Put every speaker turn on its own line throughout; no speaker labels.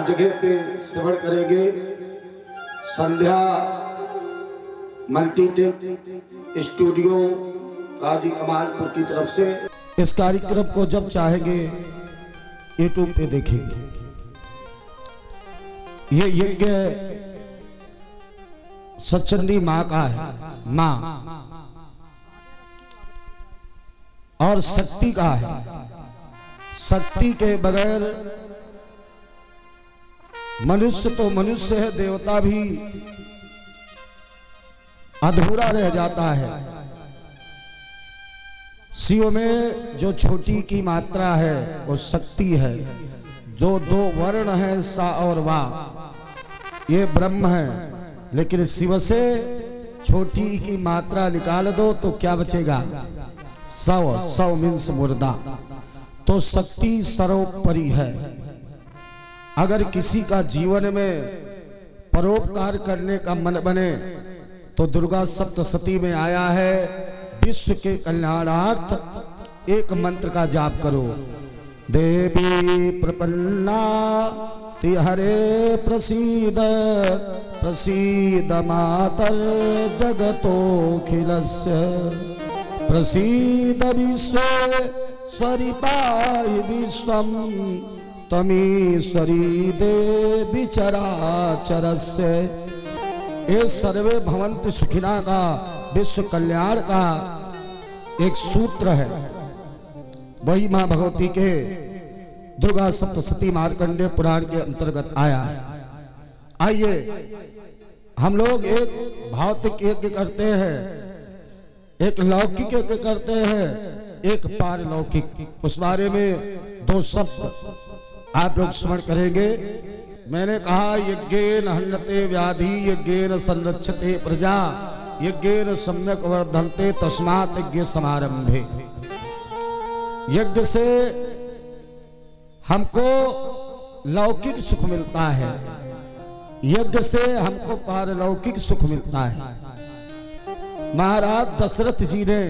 हर जगह पे श्रवण करेंगे। संध्या मल्टीटेक स्टूडियो काजी कमालपुर की तरफ से इस कार्यक्रम को जब चाहेंगे यूट्यूब पे देखेंगे। ये यज्ञ सचंडी माँ का है, माँ और शक्ति का है। शक्ति के बगैर मनुष्य तो मनुष्य है, देवता भी अधूरा रह जाता है। शिव में जो छोटी की मात्रा है वो शक्ति है। जो दो वर्ण है सा और वा, ये ब्रह्म है। लेकिन शिव से छोटी की मात्रा निकाल दो तो क्या बचेगा? सौ मीन्स मुर्दा। तो शक्ति सर्वोपरि है। अगर किसी का जीवन में परोपकार करने का मन बने तो दुर्गा सप्तशती में आया है, विश्व के कल्याणार्थ एक मंत्र का जाप करो। देवी प्रपन्ना तिहरे प्रसीद प्रसीद मातर जगतोखिलस्य प्रसीद विश्वेश्वरी पाहि विश्वम तमीश्वरी देवी चराचरस्य। ये सर्वे भवन्तु सुखिना का विश्व कल्याण का एक सूत्र है। वही मां भगवती के दुर्गा सप्तशती मार्कंडेय पुराण के अंतर्गत आया है। आइए हम लोग एक भौतिक यज्ञ करते हैं, एक लौकिक यज्ञ करते हैं, एक पारलौकिक। उस बारे में दो शब्द आप लोग स्मरण करेंगे। मैंने कहा यज्ञेन हन्नते व्याधि यज्ञेन संरक्षते प्रजा यज्ञेन सम्यक वर्धन्ते तस्मात् यज्ञ समारंभे। यज्ञ से हमको लौकिक सुख मिलता है, यज्ञ से हमको पारलौकिक सुख मिलता है। महाराज दशरथ जी ने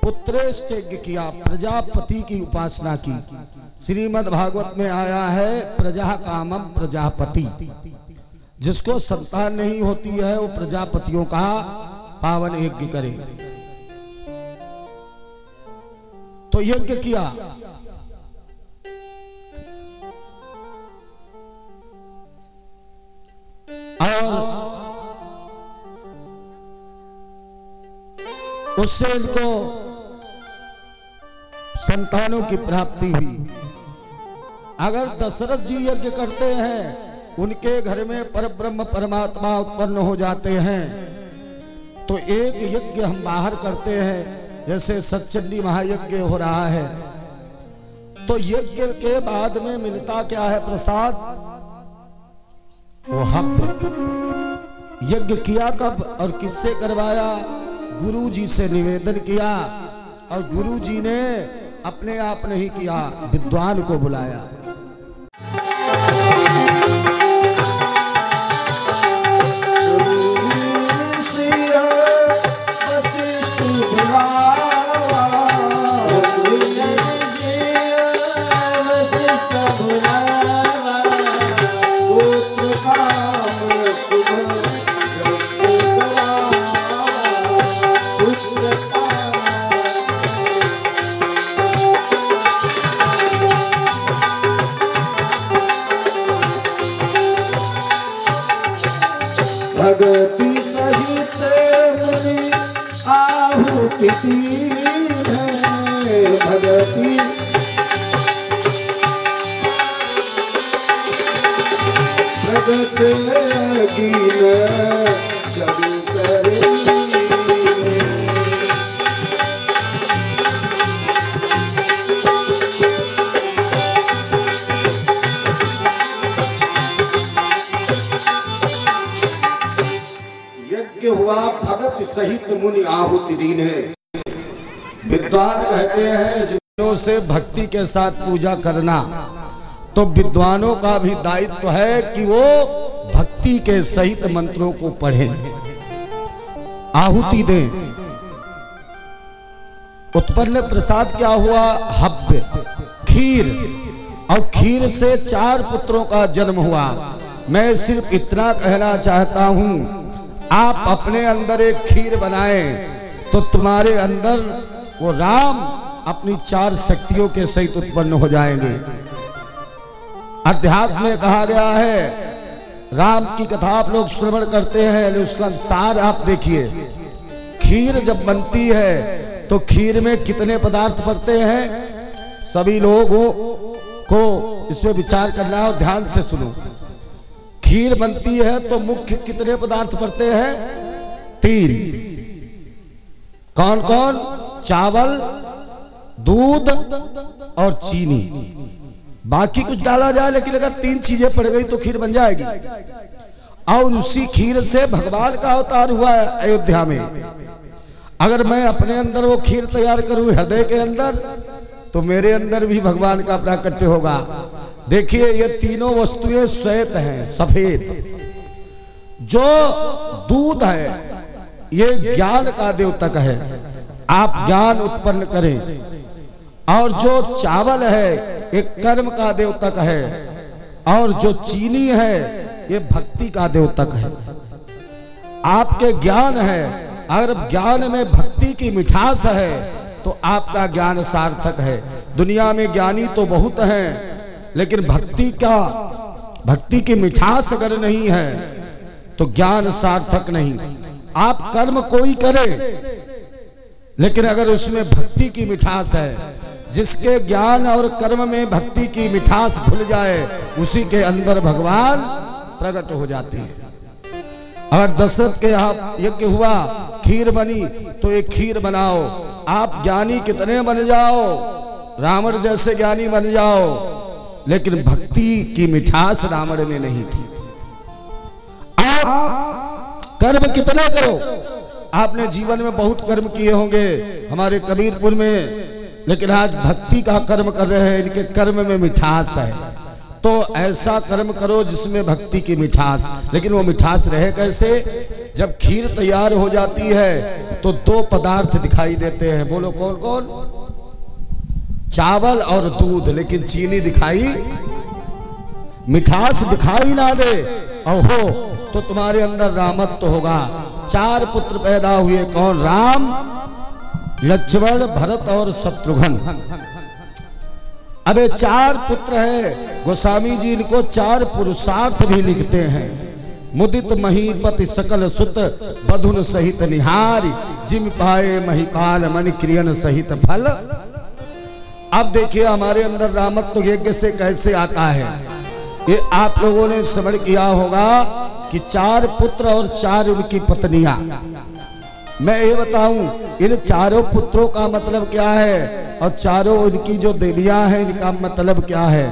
पुत्रेष्ठ यज्ञ किया, प्रजापति की उपासना की। श्रीमद् भागवत में आया है प्रजा कामम प्रजापति। जिसको संतान नहीं होती है वो प्रजापतियों का पावन यज्ञ करे। तो यज्ञ किया। और उससे इनको संतानों की प्राप्ति हुई। अगर दशरथ जी यज्ञ करते हैं, उनके घर में परब्रह्म परमात्मा उत्पन्न हो जाते हैं, तो एक यज्ञ हम बाहर करते हैं, जैसे सचंडी महायज्ञ हो रहा है, तो यज्ञ के बाद में मिलता क्या है? प्रसाद। वो हव्य। यज्ञ किया कब और किससे करवाया? गुरु जी से निवेदन किया, और गुरु जी ने अपने आप नहीं किया, विद्वान को बुलाया।
भगति सहित मुनि आहुति है। भगति भगत कीन सब करे।
हुआ भगत सहित मुनि आहुति दीन है। विद्वान कहते हैं जिनों से भक्ति के साथ पूजा करना, तो विद्वानों का भी दायित्व है कि वो भक्ति के सहित मंत्रों को पढ़ें, आहुति दें। उत्पन्न प्रसाद क्या हुआ? हव्य, खीर। और खीर से 4 पुत्रों का जन्म हुआ। मैं सिर्फ इतना कहना चाहता हूं, आप अपने अंदर एक खीर बनाएं तो तुम्हारे अंदर वो राम अपनी 4 शक्तियों के सहित उत्पन्न हो जाएंगे। अध्यात्म में कहा गया है, राम की कथा आप लोग श्रवण करते हैं, उसका सार आप देखिए। खीर जब बनती है तो खीर में कितने पदार्थ पड़ते हैं, सभी लोगों को इसमें विचार करना और ध्यान से सुनो। खीर बनती है तो मुख्य कितने पदार्थ पड़ते हैं? 3। कौन कौन? चावल, दूध और चीनी। बाकी कुछ डाला जाए, लेकिन अगर 3 चीजें पड़ गई तो खीर बन जाएगी। और उसी खीर से भगवान का अवतार हुआ है अयोध्या में। अगर मैं अपने अंदर वो खीर तैयार करूं हृदय के अंदर, तो मेरे अंदर भी भगवान का प्राकट्य होगा। देखिए, ये तीनों वस्तुएं श्वेत हैं, सफेद। जो दूध है ये ज्ञान का द्योतक है, आप ज्ञान उत्पन्न करें। और जो चावल है एक कर्म का द्योतक है, और जो चीनी है ये भक्ति का द्योतक है। आपके ज्ञान है, अगर ज्ञान में भक्ति की मिठास है तो आपका ज्ञान सार्थक है। दुनिया में ज्ञानी तो बहुत हैं, लेकिन भक्ति की मिठास अगर नहीं है तो ज्ञान सार्थक नहीं। आप कर्म कोई करे, लेकिन अगर उसमें भक्ति की मिठास है, जिसके ज्ञान और कर्म में भक्ति की मिठास घुल जाए, उसी के अंदर भगवान प्रकट हो जाते हैं। अगर दशरथ के यहाँ यज्ञ हुआ, खीर बनी, तो एक खीर बनाओ। आप ज्ञानी कितने बन जाओ, रावण जैसे ज्ञानी बन जाओ, लेकिन भक्ति की मिठास रावण में नहीं थी। आप कर्म कितने करो, आपने जीवन में बहुत कर्म किए होंगे हमारे कबीरपुर में, लेकिन आज भक्ति का कर्म कर रहे हैं, इनके कर्म में मिठास है। तो ऐसा कर्म करो जिसमें भक्ति की मिठास। लेकिन वो मिठास रहे कैसे? जब खीर तैयार हो जाती है तो 2 पदार्थ दिखाई देते हैं। बोलो कौन कौन? चावल और दूध। लेकिन चीनी दिखाई, मिठास दिखाई ना दे और हो तो तुम्हारे अंदर रामत्व होगा। 4 पुत्र पैदा हुए। कौन? राम, लक्ष्मण, भरत और शत्रुघ्न। अबे 4 पुत्र है। गोस्वामी जी इनको 4 पुरुषार्थ भी लिखते हैं। मुदित महीपति सकल सुत बधुन सहित निहारी, जिम पाए महीपाल मन क्रियन सहित फल। अब देखिए हमारे अंदर रामत्व यज्ञ से कैसे आता है। ये आप लोगों ने श्रवण किया होगा कि 4 पुत्र और 4 उनकी पत्नियां। मैं ये बताऊं, इन 4 पुत्रों का मतलब क्या है और 4 इनकी जो देवियां हैं इनका मतलब क्या है।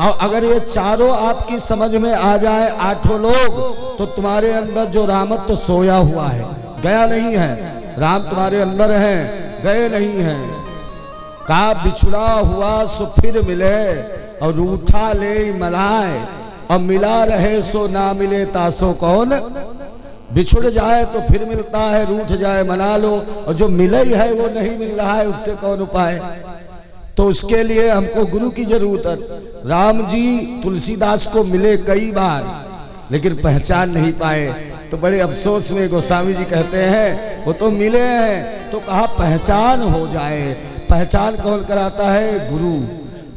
और अगर ये 4 आपकी समझ में आ जाए, 8 लोग, तो तुम्हारे अंदर जो रामत्व सोया हुआ है, गया नहीं है। राम तुम्हारे अंदर हैं, गए नहीं हैं। का बिछुड़ा हुआ सो फिर मिले, और रूठा ले मलाए, और मिला रहे सो ना मिले तासो कौन। बिछुड़ जाए तो फिर मिलता है, रूठ जाए मना लो, और जो मिले ही है वो नहीं मिल रहा है, उससे कौन उपाय। तो उसके लिए हमको गुरु की जरूरत है। राम जी तुलसीदास को मिले कई बार, लेकिन पहचान नहीं पाए। तो बड़े अफसोस में गोस्वामी जी कहते हैं, वो तो मिले हैं, तो कहा पहचान हो जाए। पहचान कौन कराता है? गुरु।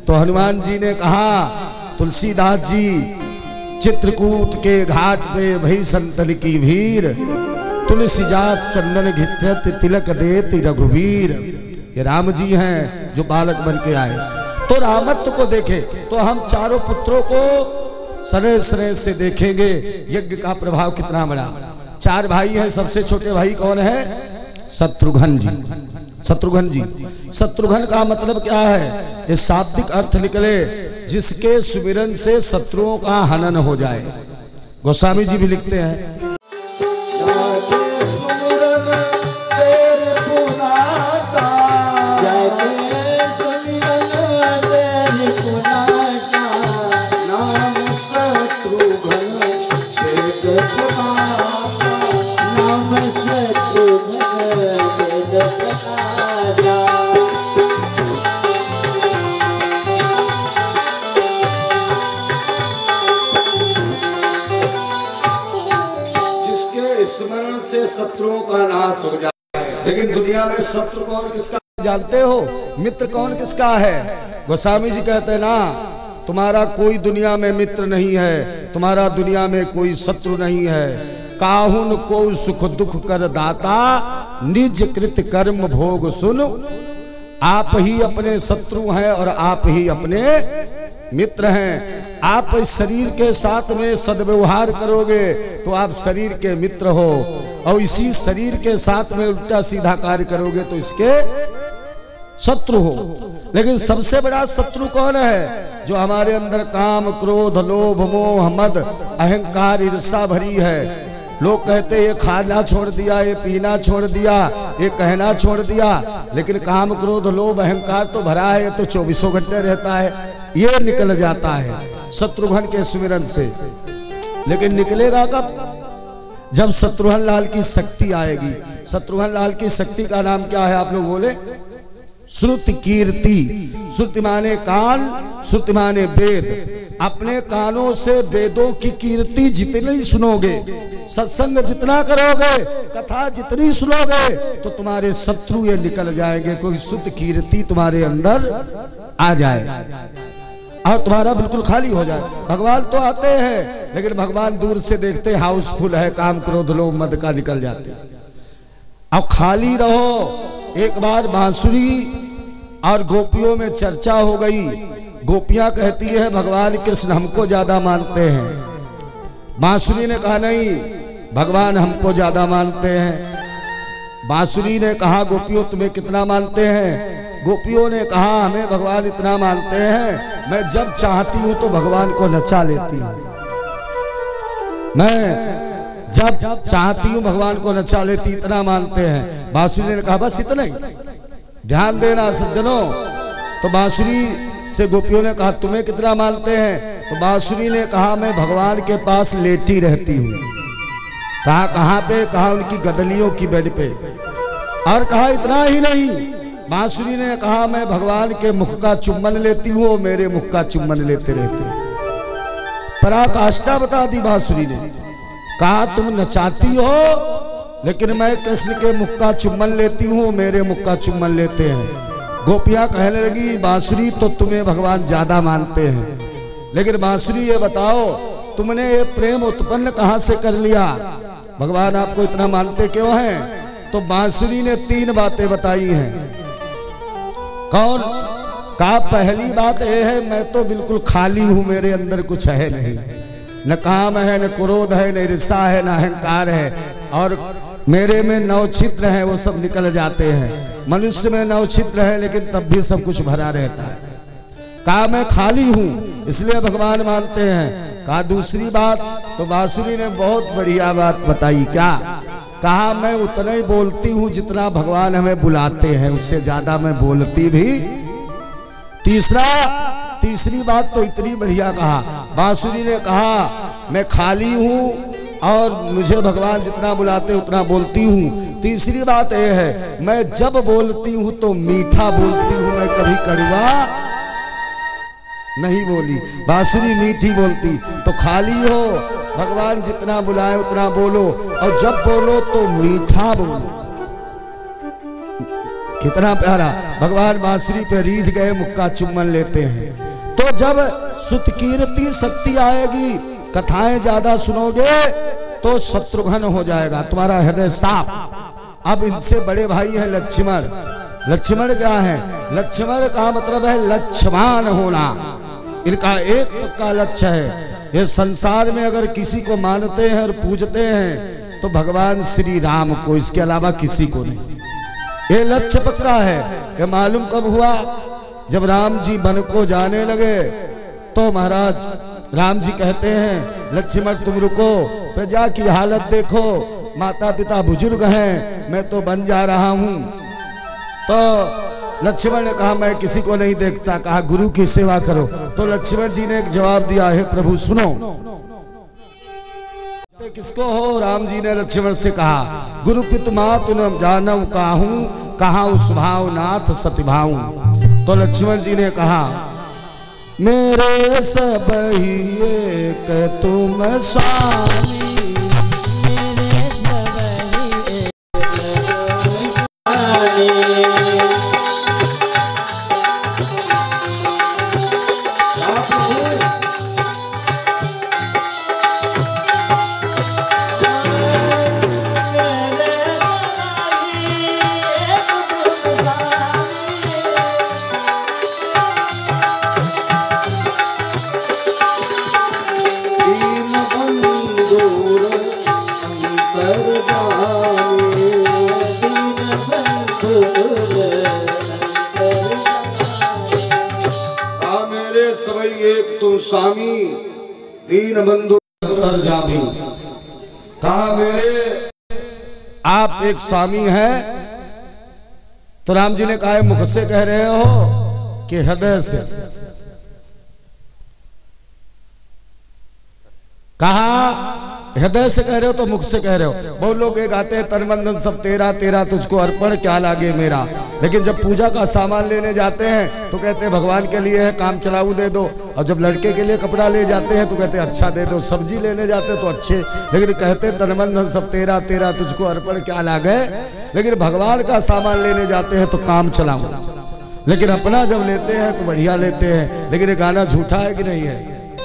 तो हनुमान जी ने कहा, तुलसीदास जी चित्रकूट के घाट पे भई संतन की भीड़, तुलसी जात चंदन घित्रत तिलक देति रघुवीर। ये राम जी हैं जो बालक बन के आए। तो रामत्व को देखे तो हम 4 पुत्रों को सरे सरे से देखेंगे। यज्ञ का प्रभाव कितना बड़ा। 4 भाई हैं, सबसे छोटे भाई कौन है? शत्रुघ्न जी। शत्रुघ्न जी, शत्रुघ्न का मतलब क्या है? ये शाब्दिक अर्थ निकले, जिसके सुमिरन से शत्रुओं का हनन हो जाए। गोस्वामी जी भी लिखते हैं, शत्रुओं का नाश हो जाए। लेकिन दुनिया में शत्रु कौन किसका जानते हो, मित्र कौन किसका है? गोस्वामी जी कहते हैं ना, तुम्हारा कोई दुनिया में मित्र नहीं है, तुम्हारा दुनिया में कोई शत्रु नहीं है। काहुन को सुख दुख कर दाता, निज कृत कर्म भोग सुन। आप ही अपने शत्रु हैं और आप ही अपने मित्र हैं। आप इस शरीर के साथ में सद्व्यवहार करोगे तो आप शरीर के मित्र हो, और इसी शरीर के साथ में उल्टा सीधा कार्य करोगे तो इसके शत्रु हो। लेकिन सबसे बड़ा शत्रु कौन है? जो हमारे अंदर काम क्रोध लोभ मोह मद अहंकार ईर्ष्या भरी है। लोग कहते ये खाना छोड़ दिया, ये पीना छोड़ दिया, ये कहना छोड़ दिया, लेकिन काम क्रोध लोभ अहंकार तो भरा है, ये तो 24 घंटे रहता है। ये निकल जाता है शत्रुघ्न के सुमिरन से। लेकिन निकलेगा कब? जब शत्रुघ्न लाल की शक्ति आएगी। शत्रुघ्न लाल की शक्ति का नाम क्या है? आप लोग बोले। श्रुति कीर्ति। श्रुति माने कान, श्रुति माने वेद। अपने कानों से वेदों की कीर्ति जितनी सुनोगे, सत्संग जितना करोगे, कथा जितनी सुनोगे, तो तुम्हारे शत्रु ये निकल जाएंगे। कोई शुद्ध कीर्ति तुम्हारे अंदर आ जाए और तुम्हारा बिल्कुल खाली हो जाए। भगवान तो आते हैं, लेकिन भगवान दूर से देखते हाउसफुल है, काम क्रोध लोभ मद का निकल जाते। अब खाली रहो। एक बार बांसुरी और गोपियों में चर्चा हो गई। गोपियां कहती है भगवान कृष्ण हमको ज्यादा मानते हैं। बांसुरी ने कहा नहीं, भगवान हमको ज्यादा मानते हैं। बांसुरी ने कहा गोपियों तुम्हें कितना मानते हैं? गोपियों ने कहा हमें भगवान इतना मानते हैं, मैं जब चाहती हूं तो भगवान को नचा लेती हूं। मैं जब चाहती हूं भगवान को नचा लेती, इतना मानते हैं। बांसुरी ने कहा बस इतना ही, ध्यान देना सज्जनों। तो बांसुरी से गोपियों ने कहा तुम्हें कितना मानते हैं? तो बांसुरी ने कहा मैं भगवान के पास लेटी रहती हूँ। कहा कहाँ पे? कहा उनकी गदलियों की बेड पे। और कहा इतना ही नहीं, बांसुरी ने कहा मैं भगवान के मुख का चुम्बन लेती हूँ, वो मेरे मुख का चुम्बन लेते रहते हैं। पराकाष्ठा बता दी बांसुरी ने। कहा तुम नचाती हो, लेकिन मैं कृष्ण के मुख का चुम्बन लेती हूँ, मेरे मुख का चुम्बन लेते हैं। गोपियां कहने लगी बांसुरी तो तुम्हें भगवान ज्यादा मानते हैं, लेकिन बांसुरी ये बताओ तुमने ये प्रेम उत्पन्न कहां से कर लिया? भगवान आपको इतना मानते क्यों हैं? तो बांसुरी ने 3 बातें बताई हैं। कौन? कहा पहली बात यह है मैं तो बिल्कुल खाली हूं, मेरे अंदर कुछ है नहीं, न काम है, न क्रोध है, न ईर्ष्या है, न अहंकार है, और मेरे में 9 छिद्र हैं, वो सब निकल जाते हैं। मनुष्य में 9 छिद्र है, लेकिन तब भी सब कुछ भरा रहता है। कहा मैं खाली हूं, इसलिए भगवान मानते हैं। कहा दूसरी बात, तो बांसुरी ने बहुत बढ़िया बात बताई। क्या? कहा मैं उतना ही बोलती हूं जितना भगवान हमें बुलाते हैं, उससे ज्यादा मैं बोलती भी। तीसरी बात तो इतनी बढ़िया कहा बांसुरी ने, कहा मैं खाली हूं और मुझे भगवान जितना बुलाते उतना बोलती हूँ। तीसरी बात यह है मैं जब बोलती हूँ तो मीठा बोलती हूँ, मैं कभी कड़वा नहीं बोली। बांसुरी मीठी बोलती। तो खाली हो, भगवान जितना बुलाए उतना बोलो, और जब बोलो तो मीठा बोलो। कितना प्यारा! भगवान बांसुरी पे रीझ गए, मुख का चुम्बन लेते हैं। तो जब सुत कीर्ति शक्ति आएगी, कथाएं ज्यादा सुनोगे तो शत्रुघ्न हो जाएगा, तुम्हारा हृदय साफ। अब इनसे बड़े भाई हैं लक्ष्मण। लक्ष्मण क्या है? लक्ष्मण का मतलब है लक्ष्यवान होना। इनका एक पक्का लक्ष्य है, ये संसार में अगर किसी को मानते हैं और पूजते हैं तो भगवान श्री राम को, इसके अलावा किसी को नहीं। ये लक्ष्य पक्का है। ये मालूम कब हुआ? जब राम जी वन को जाने लगे तो महाराज राम जी कहते हैं लक्ष्मण तुम रुको, प्रजा की हालत देखो, माता पिता बुजुर्ग हैं, मैं तो बन जा रहा हूं। तो लक्ष्मण ने कहा मैं किसी को नहीं देखता। कहा गुरु की सेवा करो। तो लक्ष्मण जी ने एक जवाब दिया, है प्रभु सुनो। किसको हो? राम जी ने लक्ष्मण से कहा गुरु पितु मातु न जानव काहू, कहा स्वभाव नाथ सतिभाऊ। तो लक्ष्मण जी ने कहा मेरे सब ही एक तुम स्वामी। स्वामी दीन बंधु अंतर जाभी। कहा मेरे आप एक स्वामी हैं, तो राम जी ने कहा मुख से कह रहे हो कि हृदय से? कहा हृदय से कह रहे हो तो मुख से कह रहे हो। बहुत लोग एक आते हैं तन मन धन सब तेरा तेरा तुझको अर्पण क्या लागे मेरा, लेकिन जब पूजा का सामान लेने जाते हैं तो कहते हैं भगवान के लिए है काम चलाऊ दे दो, और जब लड़के के लिए कपड़ा ले जाते हैं तो कहते हैं अच्छा दे दो, सब्जी लेने जाते हैं तो अच्छे, लेकिन कहते हैं तन मन धन सब तेरा तेरा तुझको अर्पण क्या लागे। लेकिन भगवान का सामान लेने जाते हैं तो काम चलाऊ, लेकिन अपना जब लेते हैं तो बढ़िया लेते हैं। लेकिन ये गाना झूठा है कि नहीं है?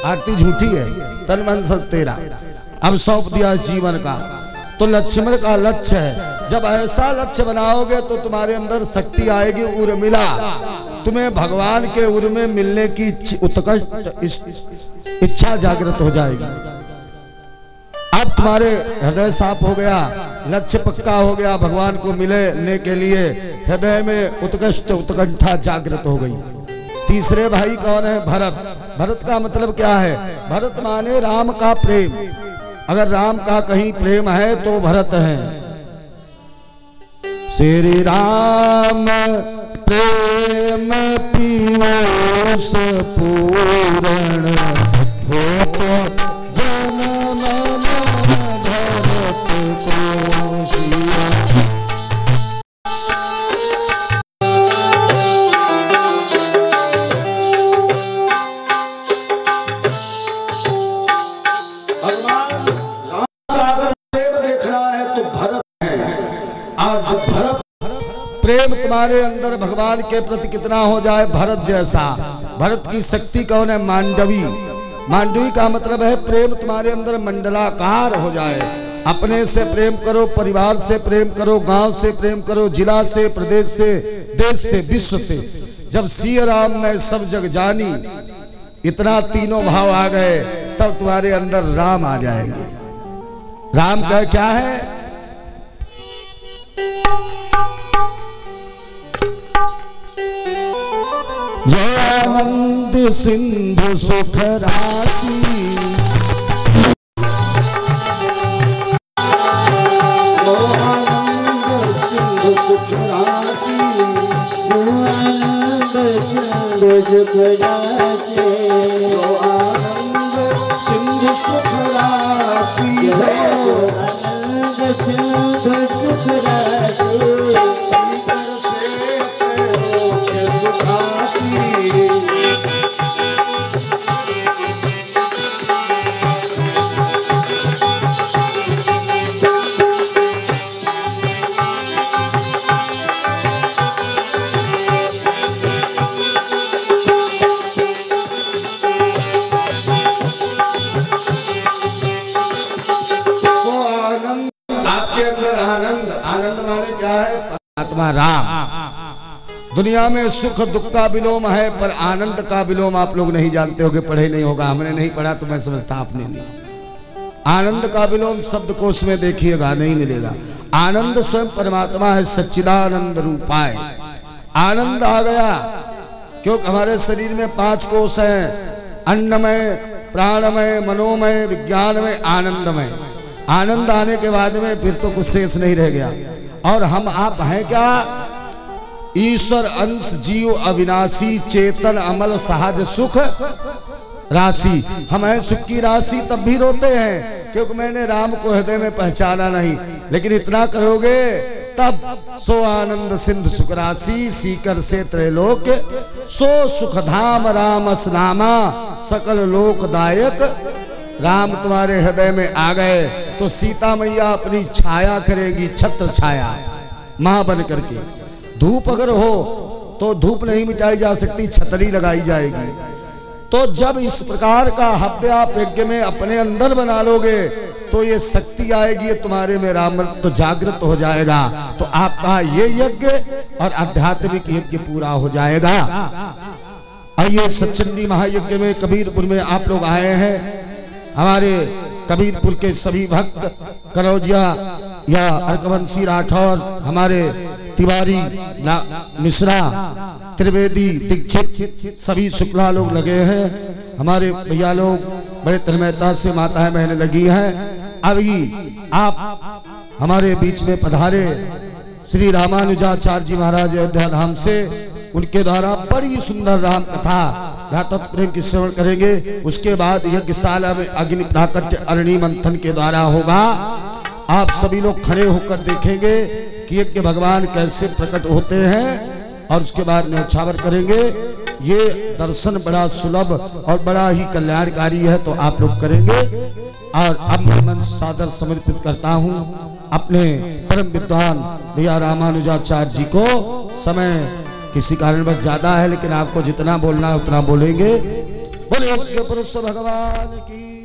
आरती झूठी है। तन मन सब तेरा अब सौंप दिया जीवन का, तो लक्ष्मण का लक्ष्य है। जब ऐसा लक्ष्य बनाओगे तो तुम्हारे अंदर शक्ति आएगी, उर्मिला, तुम्हें भगवान के उर में मिलने की उत्कट इच्छा जागृत हो जाएगी। अब तुम्हारे हृदय साफ हो गया, लक्ष्य पक्का हो गया, भगवान को मिलने के लिए हृदय में उत्कृष्ट उत्कंठा जागृत हो गई। तीसरे भाई कौन है? भरत। भरत का मतलब क्या है? भरत माने राम का प्रेम। अगर राम का कहीं प्रेम है तो भरत है। श्री राम प्रेम पीयूष पूर्ण हो तो जन्म भरत को सिया। प्रेम तुम्हारे अंदर भगवान के प्रति कितना हो जाए भरत जैसा। भरत की शक्ति कौन है? मांडवी। मांडवी का मतलब है प्रेम तुम्हारे अंदर मंडलाकार हो जाए। अपने से प्रेम करो, परिवार से प्रेम करो, गांव से प्रेम करो, जिला से, प्रदेश से, देश से, विश्व से। जब सिया राम में सब जग जानी, इतना तीनों भाव आ गए, तब तुम्हारे अंदर राम आ जाएंगे। राम का क्या है? जय आनंद सिंधु सुख राशि, आनंद सिंधु सुख राशि, आनंद सिंधु सुख राशि, आनंद सिंधु सुख राशि, आनंद सिंधु सुख राशि। आत्मा राम। दुनिया में सुख दुख का विलोम है, पर आनंद का विलोम आप लोग नहीं जानते होगे, पढ़े नहीं होगा। हमने नहीं पढ़ा तो मैं समझता आपने नहीं। आनंद का विलोम शब्दकोश में देखिएगा, नहीं मिलेगा। आनंद स्वयं परमात्मा है, सच्चिदानंद रूपाय। आनंद आ गया क्योंकि हमारे शरीर में 5 कोश हैं, अन्नमय, प्राणमय, मनोमय, विज्ञानमय, आनंदमय। आनंद आने के बाद में फिर तो कुछ शेष नहीं रह गया। और हम आप हैं क्या? ईश्वर अंश, जीव अविनाशी, चेतन, अमल, सहज सुख राशि। हम हैं सुख की राशि, तब भी रोते हैं क्योंकि मैंने राम को हृदय में पहचाना नहीं। लेकिन इतना करोगे तब सो आनंद सिंधु सुख राशि, सीकर से त्रैलोक, सो सुख धाम राम स्नामा, सकल लोकदायक। राम तुम्हारे हृदय में आ गए तो सीता मैया अपनी छाया करेगी, छत्र छाया मां बन करके। धूप अगर हो तो धूप नहीं मिटाई जा सकती, छतरी लगाई जाएगी। तो जब इस प्रकार का हव्य आप यज्ञ में अपने अंदर बना लोगे तो ये शक्ति आएगी, तुम्हारे में रामृत तो जागृत हो जाएगा। तो आपका ये यज्ञ और आध्यात्मिक यज्ञ पूरा हो जाएगा। आइए सचंडी महायज्ञ में कबीरपुर में आप लोग आए हैं। हमारे कबीरपुर के सभी भक्त कनौजिया या अर्कवंशी राठौर, हमारे तिवारी मिश्रा, त्रिवेदी, दीक्षित, सभी शुक्ला लोग लगे हैं। हमारे भैया लोग बड़े तन्मयता से माताएं बहनें लगी हैं। अभी आप हमारे बीच में पधारे श्री रामानुजाचार्य जी महाराज अयोध्या धाम से, उनके द्वारा बड़ी सुंदर राम कथा रात प्रेम की श्रवण करेंगे। उसके बाद यज्ञशाला में अग्नि प्राकट्य अरणि मंथन के द्वारा होगा। आप सभी लोग खड़े होकर देखेंगे कि यज्ञ भगवान कैसे प्रकट होते हैं और उसके बाद न्यौछावर करेंगे। ये दर्शन बड़ा सुलभ और बड़ा ही कल्याणकारी है, तो आप लोग करेंगे। और अब मैं मन सादर समर्पित करता हूँ अपने परम विद्वान भैया रामानुजाचार्य जी को। समय किसी कारणवश ज्यादा है, लेकिन आपको जितना बोलना है उतना बोलेंगे। बोले यज्ञ पुरुष भगवान की।